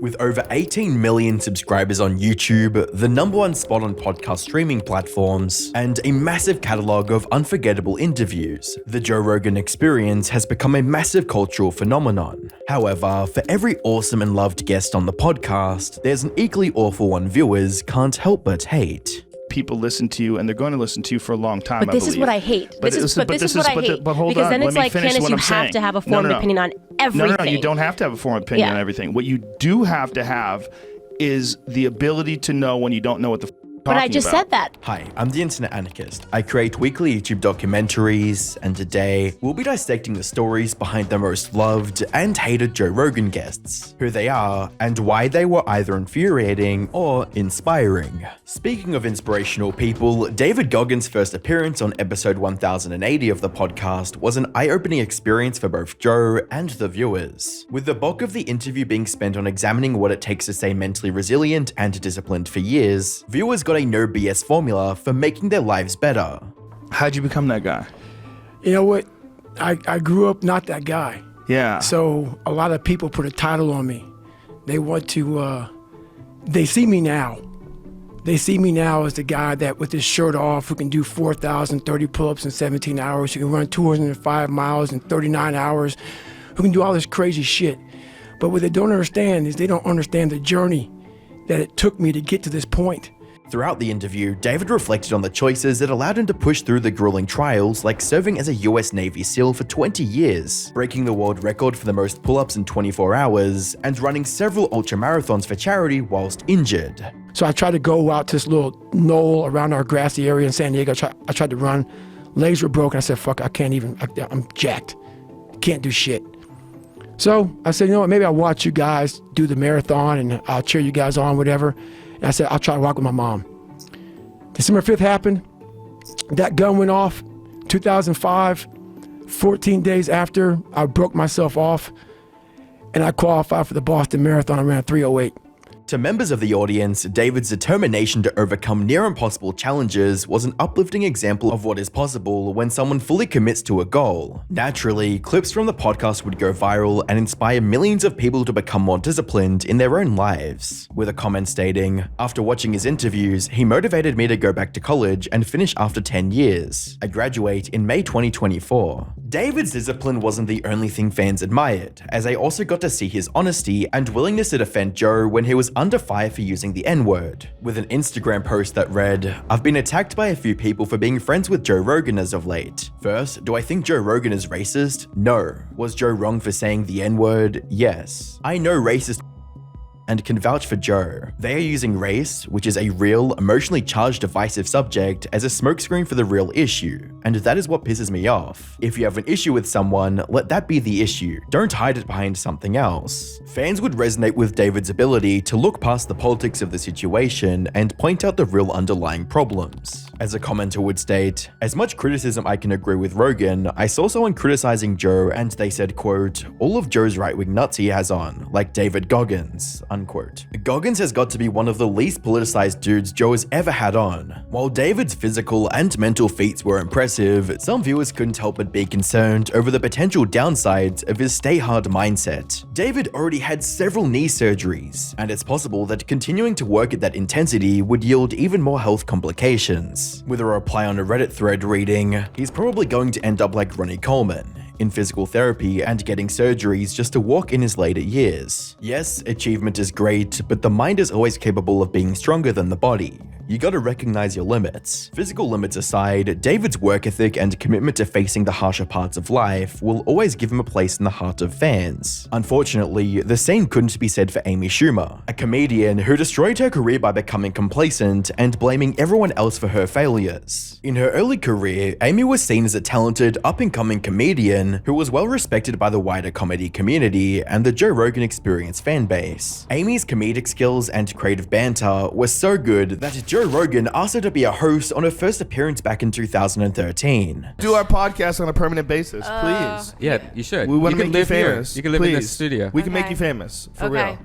With over 18 million subscribers on YouTube, the #1 spot on podcast streaming platforms, and a massive catalogue of unforgettable interviews, the Joe Rogan Experience has become a massive cultural phenomenon. However, for every awesome and loved guest on the podcast, there's an equally awful one viewers can't help but hate. People listen to you, and they're going to listen to you for a long time. But this is what I hate. This is what I hate. Because then it's like, Candace, you have to have a formed opinion on everything. No, you don't have to have a formed opinion on everything. What you do have to have is the ability to know when you don't know what the But I just said that. Hi, I'm the InternetAnarchist. I create weekly YouTube documentaries, and today we'll be dissecting the stories behind the most loved and hated Joe Rogan guests, who they are, and why they were either infuriating or inspiring. Speaking of inspirational people, David Goggins' first appearance on episode 1080 of the podcast was an eye-opening experience for both Joe and the viewers, with the bulk of the interview being spent on examining what it takes to stay mentally resilient and disciplined for years. Viewers got a no BS formula for making their lives better. How'd you become that guy? You know what? I grew up not that guy. Yeah. So a lot of people put a title on me. They want to, they see me now. They see me now as the guy that with his shirt off, who can do 4,030 pull-ups in 17 hours, who can run 205 miles in 39 hours, who can do all this crazy shit. But what they don't understand is they don't understand the journey that it took me to get to this point. Throughout the interview, David reflected on the choices that allowed him to push through the grueling trials, like serving as a US Navy SEAL for 20 years, breaking the world record for the most pull-ups in 24 hours, and running several ultramarathons for charity whilst injured. So I tried to go out to this little knoll around our grassy area in San Diego. I tried to run. Legs were broken. I said, fuck, I can't even, I'm jacked. Can't do shit. So I said, you know what, maybe I'll watch you guys do the marathon and I'll cheer you guys on, whatever. And I said, I'll try to walk with my mom. December 5th happened. That gun went off. 2005, 14 days after, I broke myself off and I qualified for the Boston Marathon. I ran 3:08. To members of the audience, David's determination to overcome near impossible challenges was an uplifting example of what is possible when someone fully commits to a goal. Naturally, clips from the podcast would go viral and inspire millions of people to become more disciplined in their own lives, with a comment stating, "After watching his interviews, he motivated me to go back to college and finish after 10 years. I graduate in May 2024. David's discipline wasn't the only thing fans admired, as they also got to see his honesty and willingness to defend Joe when he was under fire for using the N-word, with an Instagram post that read, "I've been attacked by a few people for being friends with Joe Rogan as of late. First, do I think Joe Rogan is racist? No. Was Joe wrong for saying the N-word? Yes. I know racist and can vouch for Joe. They are using race, which is a real, emotionally charged, divisive subject, as a smokescreen for the real issue, and that is what pisses me off. If you have an issue with someone, let that be the issue. Don't hide it behind something else." Fans would resonate with David's ability to look past the politics of the situation and point out the real underlying problems. As a commenter would state, "As much criticism I can agree with Rogan, I saw someone criticizing Joe and they said, quote, all of Joe's right-wing nuts he has on, like David Goggins, unquote. Goggins has got to be one of the least politicized dudes Joe has ever had on. While David's physical and mental feats were impressive, some viewers couldn't help but be concerned over the potential downsides of his stay-hard mindset. David already had several knee surgeries, and it's possible that continuing to work at that intensity would yield even more health complications. With a reply on a Reddit thread reading, "He's probably going to end up like Ronnie Coleman, in physical therapy and getting surgeries just to walk in his later years. Yes, achievement is great, but the mind is always capable of being stronger than the body. You gotta recognize your limits." Physical limits aside, David's work ethic and commitment to facing the harsher parts of life will always give him a place in the heart of fans. Unfortunately, the same couldn't be said for Amy Schumer, a comedian who destroyed her career by becoming complacent and blaming everyone else for her failures. In her early career, Amy was seen as a talented, up-and-coming comedian who was well respected by the wider comedy community and the Joe Rogan Experience fanbase. Amy's comedic skills and creative banter were so good that Joe Rogan asked her to be a host on her first appearance back in 2013. Do our podcast on a permanent basis, please. Yeah, you should. We want to make you famous. Here. You can live in the studio. We can make you famous, for real.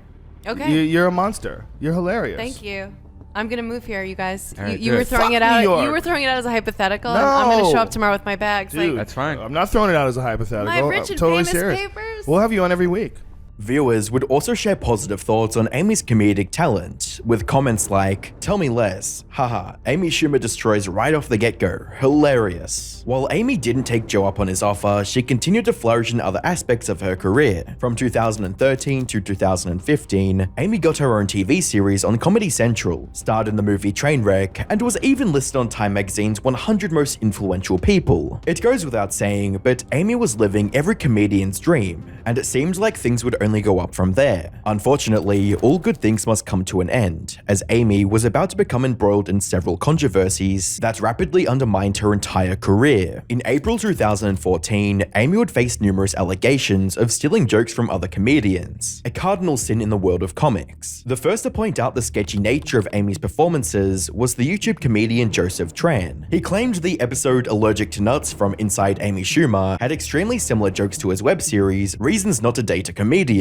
Okay. You're a monster. You're hilarious. Thank you. I'm gonna move here, you guys. Right, you were throwing Fuck it out. New York. You were throwing it out as a hypothetical. No. I'm gonna show up tomorrow with my bags. Dude, Like, that's fine. I'm not throwing it out as a hypothetical. my rich and totally famous serious. papers. We'll have you on every week. Viewers would also share positive thoughts on Amy's comedic talent, with comments like, "Tell me less, haha, Amy Schumer destroys right off the get-go, hilarious." While Amy didn't take Joe up on his offer, she continued to flourish in other aspects of her career. From 2013 to 2015, Amy got her own TV series on Comedy Central, starred in the movie Trainwreck, and was even listed on Time Magazine's 100 Most Influential People. It goes without saying, but Amy was living every comedian's dream, and it seemed like things would only go up from there. Unfortunately, all good things must come to an end, as Amy was about to become embroiled in several controversies that rapidly undermined her entire career. In April 2014, Amy would face numerous allegations of stealing jokes from other comedians, a cardinal sin in the world of comics. The first to point out the sketchy nature of Amy's performances was the YouTube comedian Joseph Tran. He claimed the episode Allergic to Nuts from Inside Amy Schumer had extremely similar jokes to his web series, Reasons Not to Date a Comedian.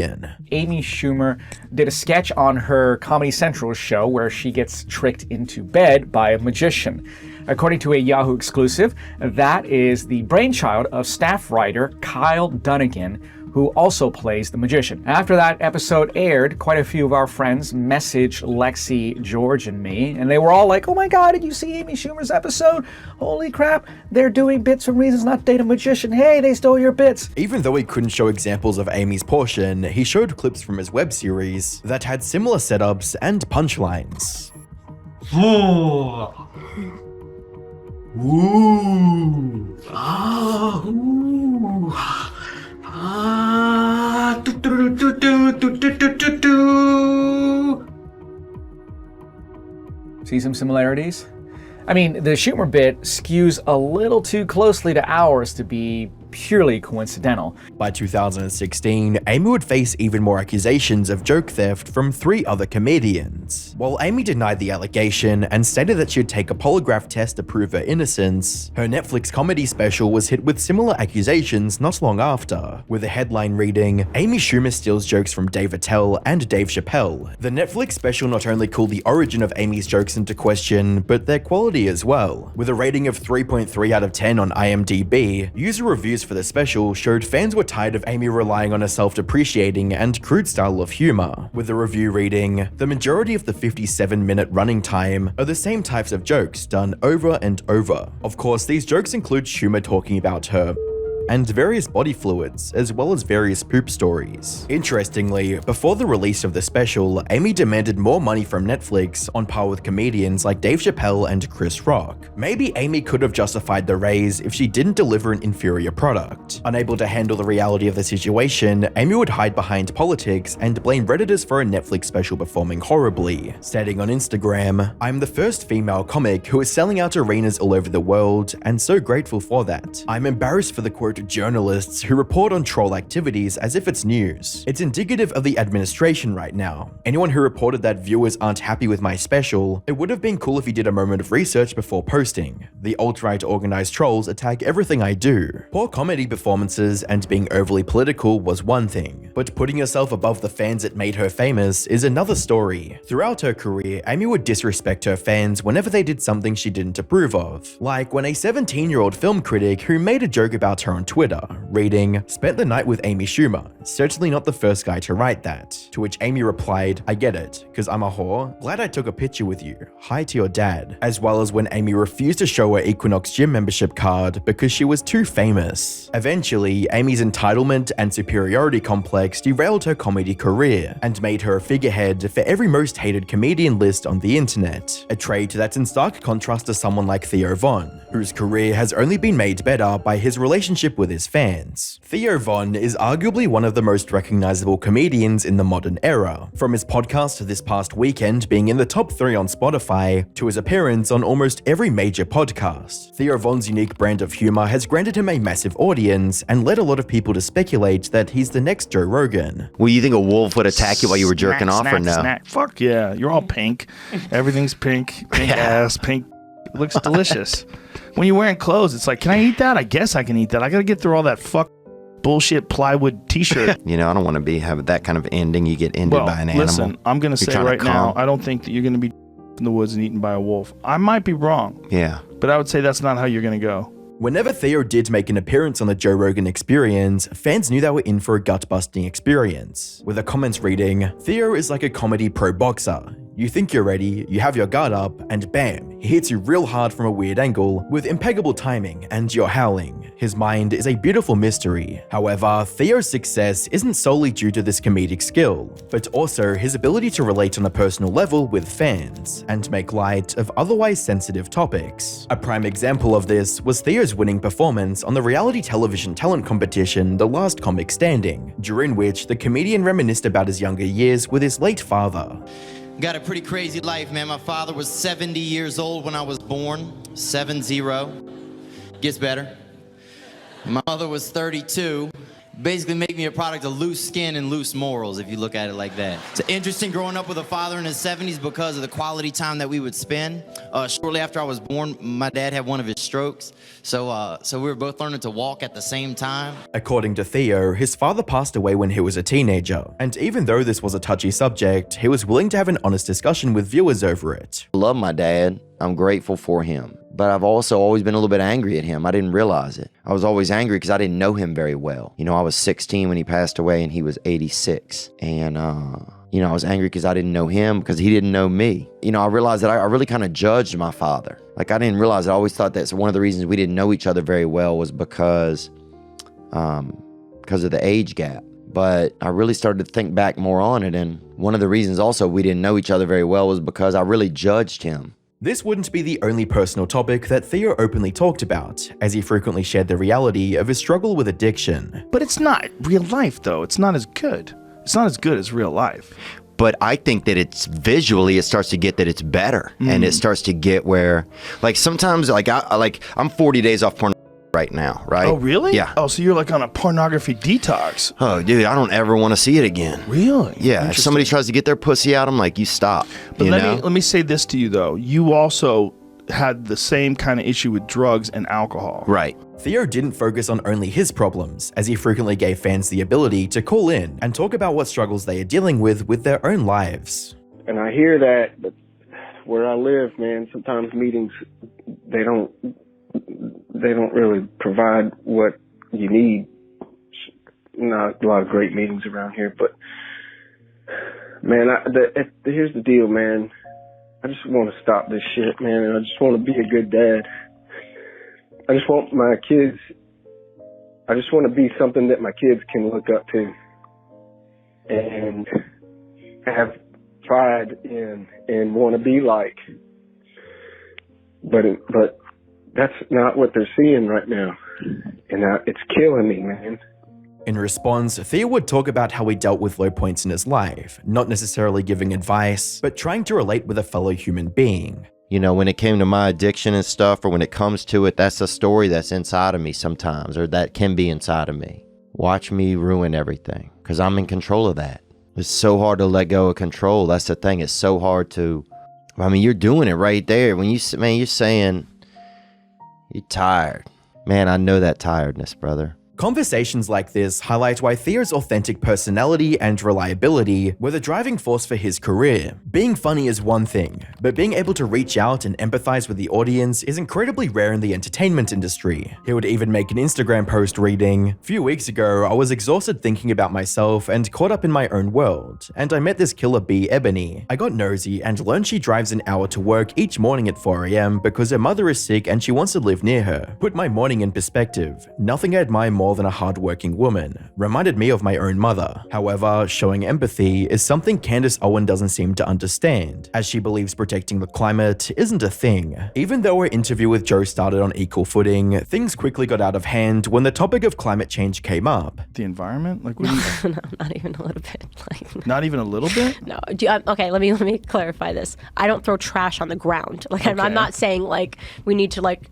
Amy Schumer did a sketch on her Comedy Central show where she gets tricked into bed by a magician. According to a Yahoo exclusive, that is the brainchild of staff writer Kyle Dunnigan, who also plays the magician. After that episode aired, quite a few of our friends messaged Lexi, George, and me, and they were all like, "Oh my god, did you see Amy Schumer's episode? Holy crap, they're doing bits from Reasons Not to Date a Magician. Hey, they stole your bits." Even though he couldn't show examples of Amy's portion, he showed clips from his web series that had similar setups and punchlines. Ooh. Ah, ooh. Ah, do, do, do, do, do, do, do, do. See some similarities? I mean, the Schumer bit skews a little too closely to ours to be purely coincidental. By 2016, Amy would face even more accusations of joke theft from 3 other comedians. While Amy denied the allegation and stated that she'd take a polygraph test to prove her innocence, her Netflix comedy special was hit with similar accusations not long after, with a headline reading, "Amy Schumer steals jokes from Dave Attell and Dave Chappelle." The Netflix special not only called the origin of Amy's jokes into question, but their quality as well. With a rating of 3.3 out of 10 on IMDb, user reviews for the special showed fans were tired of Amy relying on a self-depreciating and crude style of humor, with the review reading, "The majority of the 57-minute running time are the same types of jokes done over and over. Of course, these jokes include Schumer talking about her and various body fluids, as well as various poop stories." Interestingly, before the release of the special, Amy demanded more money from Netflix on par with comedians like Dave Chappelle and Chris Rock. Maybe Amy could have justified the raise if she didn't deliver an inferior product. Unable to handle the reality of the situation, Amy would hide behind politics and blame Redditors for a Netflix special performing horribly, stating on Instagram, "I'm the first female comic who is selling out arenas all over the world, and so grateful for that. I'm embarrassed for the quote journalists who report on troll activities as if it's news. It's indicative of the administration right now. Anyone who reported that viewers aren't happy with my special, it would have been cool if you did a moment of research before posting. The alt-right organized trolls attack everything I do. Poor comedy performances and being overly political was one thing, but putting yourself above the fans that made her famous is another story. Throughout her career, Amy would disrespect her fans whenever they did something she didn't approve of, like when a 17-year-old film critic who made a joke about her on Twitter, reading, "Spent the night with Amy Schumer. Certainly not the first guy to write that." To which Amy replied, "I get it, cause I'm a whore. Glad I took a picture with you. Hi to your dad." As well as when Amy refused to show her Equinox gym membership card because she was too famous. Eventually, Amy's entitlement and superiority complex derailed her comedy career and made her a figurehead for every most hated comedian list on the internet. A trait that's in stark contrast to someone like Theo Von, whose career has only been made better by his relationship with his fans. Theo Von is arguably one of the most recognizable comedians in the modern era, from his podcast this past weekend being in the top 3 on Spotify, to his appearance on almost every major podcast. Theo Von's unique brand of humor has granted him a massive audience and led a lot of people to speculate that he's the next Joe Rogan. Well, you think a wolf would attack you while you were jerking off or no? Snack. Fuck yeah, you're all pink. Everything's pink, pink ass, pink. It looks delicious. When you're wearing clothes, it's like, can I eat that? I guess I can eat that. I gotta get through all that bullshit plywood t-shirt. You know, I don't want to have that kind of ending. You get ended by an animal. Listen, I'm gonna say right now, I don't think that you're gonna be in the woods and eaten by a wolf. I might be wrong. Yeah. But I would say that's not how you're gonna go. Whenever Theo did make an appearance on the Joe Rogan Experience, fans knew they were in for a gut-busting experience, with the comments reading, "Theo is like a comedy pro boxer. You think you're ready, you have your guard up, and bam, he hits you real hard from a weird angle with impeccable timing, and you're howling. His mind is a beautiful mystery." However, Theo's success isn't solely due to this comedic skill, but also his ability to relate on a personal level with fans, and make light of otherwise sensitive topics. A prime example of this was Theo's winning performance on the reality television talent competition The Last Comic Standing, during which the comedian reminisced about his younger years with his late father. Got a pretty crazy life, man. My father was 70 years old when I was born. 7-0. Gets better. My mother was 32. Basically made me a product of loose skin and loose morals, if you look at it like that. It's interesting growing up with a father in his 70s because of the quality time that we would spend. Shortly after I was born, my dad had one of his strokes. So we were both learning to walk at the same time. According to Theo, his father passed away when he was a teenager, and even though this was a touchy subject, he was willing to have an honest discussion with viewers over it. I love my dad. I'm grateful for him. But I've also always been a little bit angry at him. I didn't realize it. I was always angry because I didn't know him very well. You know, I was 16 when he passed away and he was 86. And, you know, I was angry because I didn't know him because he didn't know me. You know, I realized that I really kind of judged my father. Like, I didn't realize it. I always thought that one of the reasons we didn't know each other very well was because of the age gap. But I really started to think back more on it. And one of the reasons also we didn't know each other very well was because I really judged him. This wouldn't be the only personal topic that Theo openly talked about, as he frequently shared the reality of his struggle with addiction. But it's not real life, though. It's not as good. It's not as good as real life. But I think that it's visually, it starts to get that it's better. And it starts to get where, like, sometimes, like, I'm 40 days off porn right now, right? Oh, really? Yeah. Oh, so you're like on a pornography detox. Oh, dude, I don't ever want to see it again. Really? Yeah. If somebody tries to get their pussy out, I'm like, you stop. But let me say this to you, though. You also had the same kind of issue with drugs and alcohol. Right. Theo didn't focus on only his problems, as he frequently gave fans the ability to call in and talk about what struggles they are dealing with their own lives. And I hear that, but where I live, man, sometimes meetings, they don't really provide what you need. Not a lot of great meetings around here, but man, here's the deal, man. I just want to stop this shit, man, and I just want to be a good dad. I just want my kids, I just want to be something that my kids can look up to and have pride in and want to be like. But that's not what they're seeing right now. And it's killing me, man. In response, Theo would talk about how he dealt with low points in his life, not necessarily giving advice, but trying to relate with a fellow human being. You know, when it came to my addiction and stuff, or when it comes to it, that's a story that's inside of me sometimes, or that can be inside of me. Watch me ruin everything, because I'm in control of that. It's so hard to let go of control. That's the thing. It's so hard to, I mean, you're doing it right there. When you're saying, you're tired. Man, I know that tiredness, brother. Conversations like this highlight why Theo's authentic personality and reliability were the driving force for his career. Being funny is one thing, but being able to reach out and empathize with the audience is incredibly rare in the entertainment industry. He would even make an Instagram post reading, "A few weeks ago, I was exhausted thinking about myself and caught up in my own world, and I met this killer bee, Ebony. I got nosy and learned she drives an hour to work each morning at 4 AM because her mother is sick and she wants to live near her. Put my morning in perspective. Nothing I admire more than a hardworking woman. Reminded me of my own mother." However, showing empathy is something Candace Owens doesn't seem to understand, as she believes protecting the climate isn't a thing. Even though her interview with Joe started on equal footing, things quickly got out of hand when the topic of climate change came up. The environment? Like, what do you... No, not even a little bit. Like, not even a little bit? No. Okay, let me clarify this. I don't throw trash on the ground. Like, okay. I'm not saying, like, we need to, like,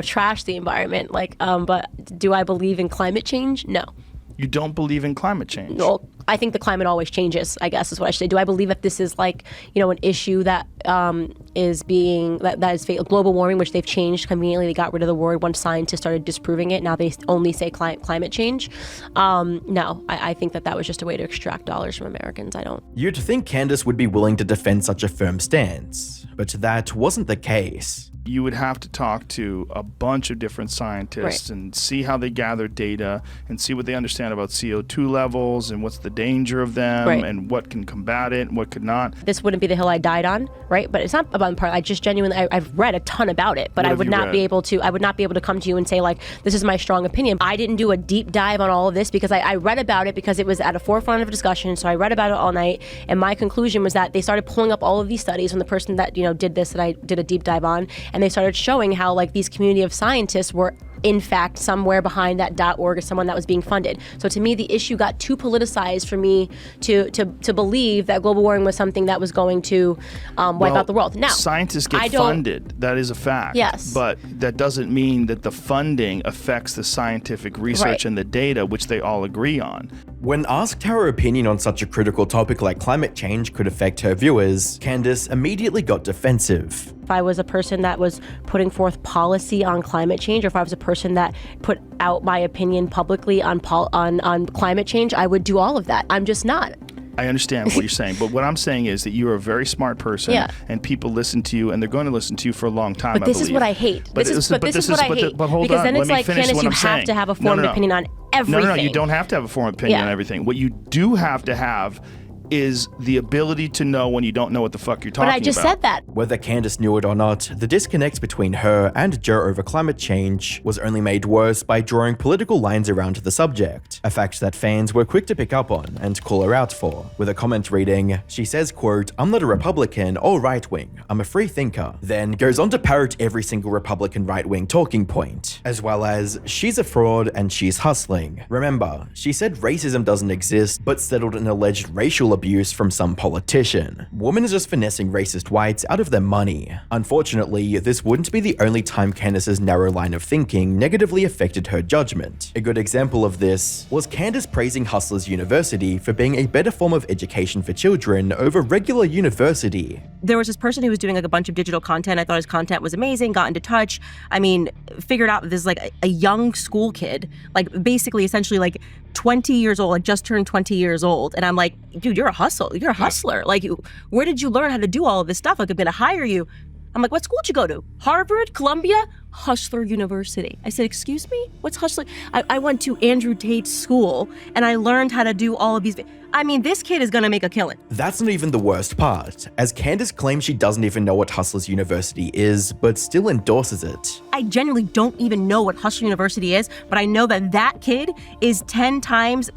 trash the environment. Like, but do I believe in climate change? No. You don't believe in climate change? Well, I think the climate always changes, I guess is what I should say. Do I believe that this is like, an issue that is being, that is global warming, which they've changed conveniently. They got rid of the word. One scientist started disproving it. Now they only say climate change. No, I think that was just a way to extract dollars from Americans. I don't. You'd think Candace would be willing to defend such a firm stance, but that wasn't the case. you would have to talk to a bunch of different scientists and see how they gather data and see what they understand about CO2 levels and what's the danger of them and what can combat it and what could not. This wouldn't be the hill I died on, right? But it's not about the part. I just genuinely, I've read a ton about it, but I would not be able to come to you and say like, this is my strong opinion. I didn't do a deep dive on all of this because I read about it because it was at a forefront of discussion. So I read about it all night, and my conclusion was that they started pulling up all of these studies from the person that did this that I did a deep dive on, and they started showing how like these community of scientists were in fact somewhere behind that .org or someone that was being funded. So to me, the issue got too politicized for me to believe that global warming was something that was going to wipe out the world. Now, scientists get funded. That is a fact. Yes. But that doesn't mean that the funding affects the scientific research and the data, which they all agree on. When asked how her opinion on such a critical topic like climate change could affect her viewers, Candace immediately got defensive. If I was a person that was putting forth policy on climate change, or if I was a person that put out my opinion publicly on climate change, I would do all of that. I'm just not. I understand what you're saying, but what I'm saying is that you're a very smart person, and people listen to you, and they're going to listen to you for a long time. But this is what I hate. But this is what I hate. But hold because on, then it's let me like, finish Candace, what you I'm have saying. to have a formed opinion on everything. No, you don't have to have a formed opinion on everything. What you do have to have is the ability to know when you don't know what the fuck you're talking about. But I just said that. Whether Candace knew it or not, the disconnect between her and Joe over climate change was only made worse by drawing political lines around the subject, a fact that fans were quick to pick up on and call her out for, with a comment reading, she says, quote, "I'm not a Republican or right-wing, I'm a free thinker," then goes on to parrot every single Republican right-wing talking point, as well as, she's a fraud and she's hustling. Remember, she said racism doesn't exist, but settled an alleged racial abuse from some politician. Woman is just finessing racist whites out of their money. Unfortunately, this wouldn't be the only time Candace's narrow line of thinking negatively affected her judgment. A good example of this was Candace praising Hustlers University for being a better form of education for children over regular university. There was this person who was doing like a bunch of digital content. I thought his content was amazing, got into touch. I mean, figured out this is like a young school kid, like basically essentially like 20 years old, like just turned 20 years old. And I'm like, dude, you're a hustler. Like, where did you learn how to do all of this stuff? Like, I'm gonna hire you. I'm like, what school did you go to? Harvard, Columbia, Hustler University. I said, excuse me? What's Hustler? I went to Andrew Tate's school and I learned how to do all of these. I mean, this kid is gonna make a killing. That's not even the worst part, as Candace claims she doesn't even know what Hustlers University is, but still endorses it. I genuinely don't even know what Hustler University is, but I know that that kid is 10 times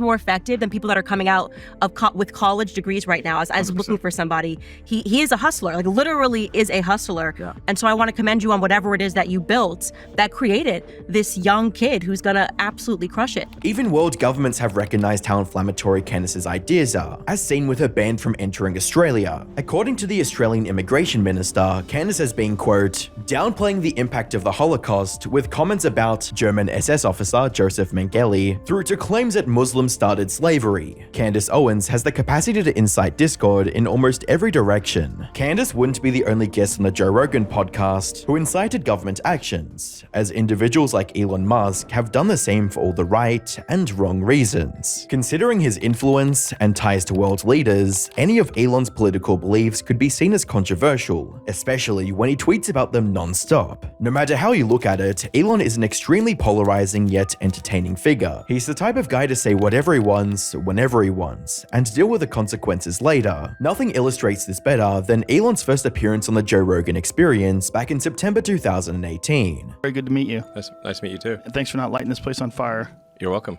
more effective than people that are coming out of with college degrees right now as looking for somebody. He is a hustler, like literally is a hustler. Yeah. And so I want to commend you on whatever it is that you built that created this young kid who's gonna absolutely crush it. Even world governments have recognized how inflammatory Candace's ideas are, as seen with her ban from entering Australia. According to the Australian Immigration Minister, Candace has been, quote, downplaying the impact of the Holocaust with comments about German SS officer Joseph Mengele through to claims that Muslims started slavery. Candace Owens has the capacity to incite discord in almost every direction. Candace wouldn't be the only guest on the Joe Rogan podcast who incited government actions, as individuals like Elon Musk have done the same for all the right and wrong reasons. Considering his influence and ties to world leaders, any of Elon's political beliefs could be seen as controversial, especially when he tweets about them non-stop. No matter how you look at it, Elon is an extremely polarizing yet entertaining figure. He's the type of guy to say whatever he wants, whenever he wants, and deal with the consequences later. Nothing illustrates this better than Elon's first appearance on the Joe Rogan Experience back in September 2018. Very good to meet you. Nice to meet you too. And thanks for not lighting this place on fire. You're welcome.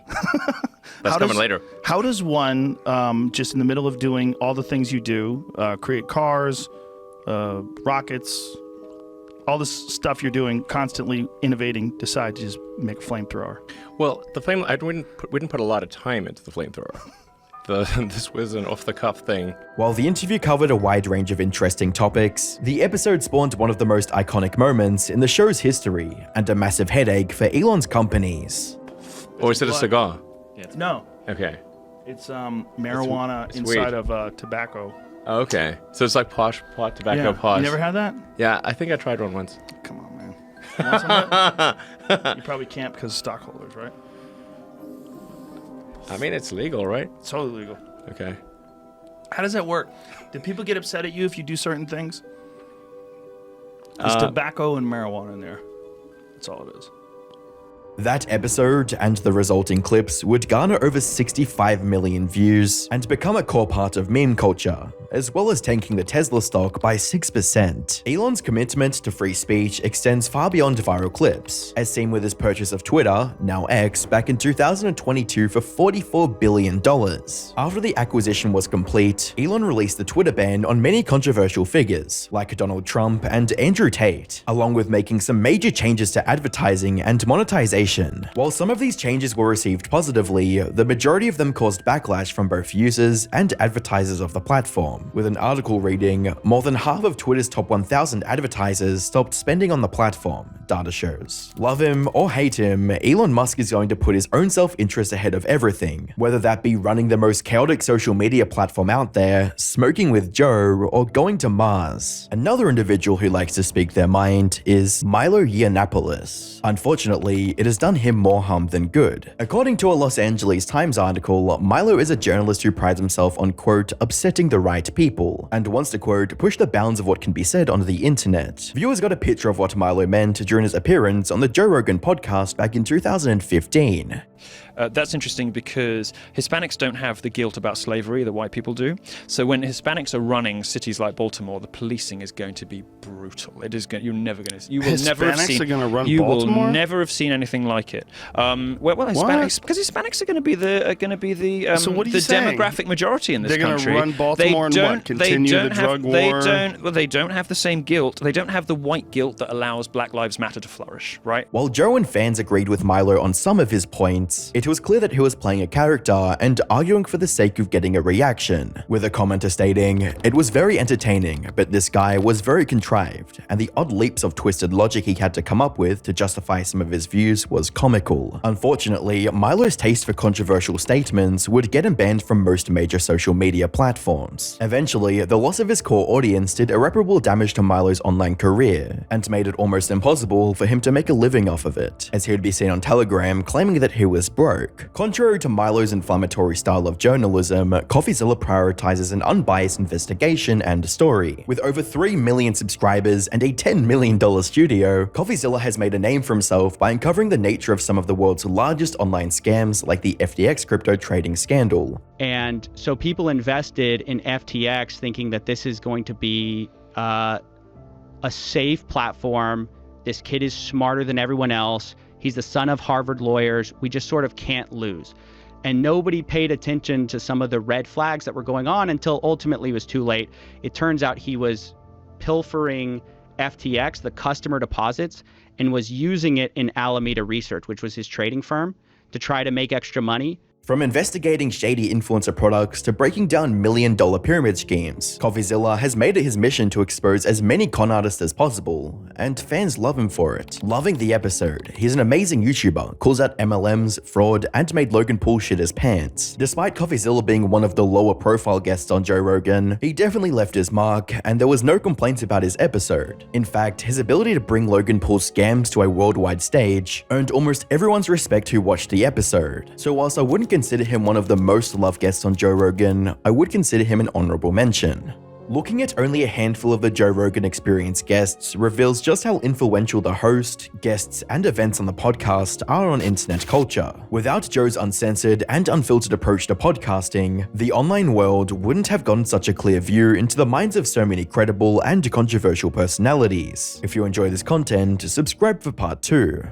That's coming later. How does one, just in the middle of doing all the things you do, create cars, rockets, all this stuff you're doing, constantly innovating, decide to just make a flamethrower? Well, we didn't put a lot of time into the flamethrower. This was an off-the-cuff thing. While the interview covered a wide range of interesting topics, the episode spawned one of the most iconic moments in the show's history and a massive headache for Elon's companies. Or is it a cigar? No. Okay. It's marijuana inside of tobacco. Oh, okay. So it's like pot tobacco posh. You never had that? Yeah, I think I tried one once. Come on, man. You want some of that? You probably can't because of stockholders, right? I mean, it's legal, right? It's totally legal. Okay. How does that work? Do people get upset at you if you do certain things? There's tobacco and marijuana in there. That's all it is. That episode and the resulting clips would garner over 65 million views and become a core part of meme culture, as well as tanking the Tesla stock by 6%. Elon's commitment to free speech extends far beyond viral clips, as seen with his purchase of Twitter, now X, back in 2022 for $44 billion. After the acquisition was complete, Elon released the Twitter ban on many controversial figures, like Donald Trump and Andrew Tate, along with making some major changes to advertising and monetization. While some of these changes were received positively, the majority of them caused backlash from both users and advertisers of the platform, with an article reading, "More than half of Twitter's top 1,000 advertisers stopped spending on the platform," data shows. Love him or hate him, Elon Musk is going to put his own self-interest ahead of everything, whether that be running the most chaotic social media platform out there, smoking with Joe, or going to Mars. Another individual who likes to speak their mind is Milo Yiannopoulos. Unfortunately, it has done him more harm than good. According to a Los Angeles Times article, Milo is a journalist who prides himself on, quote, upsetting the right people, and wants to, quote, push the bounds of what can be said on the internet. Viewers got a picture of what Milo meant during his appearance on the Joe Rogan podcast back in 2015. That's interesting because Hispanics don't have the guilt about slavery that white people do. So when Hispanics are running cities like Baltimore, the policing is going to be brutal. It is going. You're never going to. You will never have Hispanics seen. are going to run you Baltimore? will never have seen anything like it. Hispanics, because Hispanics are going to be the So what are the you saying? demographic majority in this They're country. They're going to run Baltimore and what? Continue the drug war? They don't have the same guilt. They don't have the white guilt that allows Black Lives Matter to flourish, right? While Joe and fans agreed with Milo on some of his points, it was clear that he was playing a character and arguing for the sake of getting a reaction, with a commenter stating, "It was very entertaining, but this guy was very contrived, and the odd leaps of twisted logic he had to come up with to justify some of his views was comical." Unfortunately, Milo's taste for controversial statements would get him banned from most major social media platforms. Eventually, the loss of his core audience did irreparable damage to Milo's online career, and made it almost impossible for him to make a living off of it, as he would be seen on Telegram claiming that he was broke. Contrary to Milo's inflammatory style of journalism, Coffeezilla prioritizes an unbiased investigation and story. With over 3 million subscribers and a $10 million studio, Coffeezilla has made a name for himself by uncovering the nature of some of the world's largest online scams, like the FTX crypto trading scandal. And so people invested in FTX thinking that this is going to be a safe platform. This kid is smarter than everyone else. He's the son of Harvard lawyers. We just sort of can't lose. And nobody paid attention to some of the red flags that were going on until ultimately it was too late. It turns out he was pilfering FTX, the customer deposits, and was using it in Alameda Research, which was his trading firm, to try to make extra money. From investigating shady influencer products to breaking down million-dollar pyramid schemes, Coffeezilla has made it his mission to expose as many con artists as possible, and fans love him for it. Loving the episode, he's an amazing YouTuber, calls out MLMs, fraud, and made Logan Paul shit his pants. Despite Coffeezilla being one of the lower profile guests on Joe Rogan, he definitely left his mark, and there was no complaints about his episode. In fact, his ability to bring Logan Paul's scams to a worldwide stage earned almost everyone's respect who watched the episode. So whilst I wouldn't consider him one of the most loved guests on Joe Rogan, I would consider him an honorable mention. Looking at only a handful of the Joe Rogan Experience guests reveals just how influential the host, guests, and events on the podcast are on internet culture. Without Joe's uncensored and unfiltered approach to podcasting, the online world wouldn't have gotten such a clear view into the minds of so many credible and controversial personalities. If you enjoy this content, subscribe for part 2.